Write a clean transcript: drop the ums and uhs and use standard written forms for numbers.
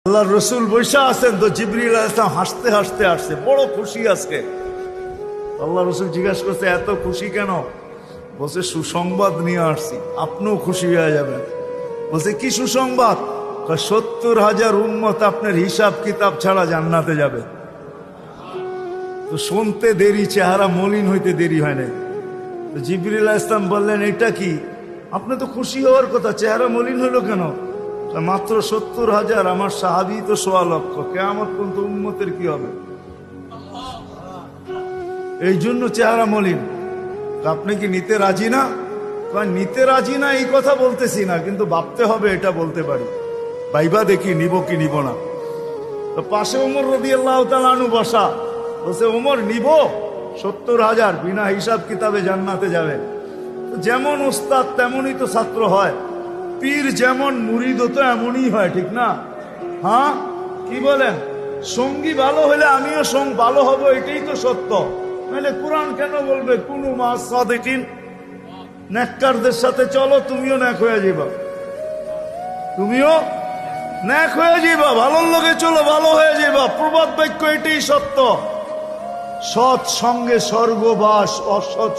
আল্লাহ রসুল বৈশা আছেন তো জিবরিল আলাইহিস সালাম হাসতে হাসতে আসছে, বড় খুশি আজকে। আল্লাহ রসুল জিজ্ঞাসা করছে এত খুশি কেন? বলছে সুসংবাদ নিয়ে আসছি, আপনিও খুশি হয়ে যাবেন। বলছে কি সুসংবাদ? 70,000 উম্মত আপনার হিসাব কিতাব ছাড়া জান্নাতে যাবে। তো শুনতে দেরি, চেহারা মলিন হইতে দেরি হয় নাই। তো জিবরিল আলাইহিস সালাম বললেন এটা কি? আপনি তো খুশি হওয়ার কথা, চেহারা মলিন হলো কেন? মাত্র 70,000, আমার সাহাবী তো 1.25 লক্ষ, কিয়ামত পর্যন্ত উম্মতের কি হবে? এই জন্য চেহারা মলিন। আপনি কি নিতে রাজি না? নিতে রাজি না এই কথা বলতেছি না, কিন্তু ভাবতে হবে এটা বলতে পারি। ভাইবা দেখি নিব কি নিব না। তো পাশে ওমর রাদিয়াল্লাহু তাআলা আনহু বসা, বলছে ওমর নিব 70,000, বিনা হিসাব কিতাবে জান্নাতে যাবে। যেমন উস্তাদ তেমনই তো ছাত্র হয়, পীর যেমন মুরিদ তো এমনই হয়, ঠিক না? হ্যাঁ, কি বলেন? সঙ্গী ভালো হলে আমিও ভালো হব, এটাই তো সত্য। নাহলে কোরআন কেন বলবে কুনু মা সাদিকিন? নেককারদের সাথে চলো, তুমিও নেক হয়ে যাবা, তুমিও নেক হয়ে যাবা। ভালোর লোকে চলো, ভালো হয়ে যাবা। প্রবাদ বাক্য এটাই সত্য। সৎ সঙ্গে স্বর্গবাস, অসৎ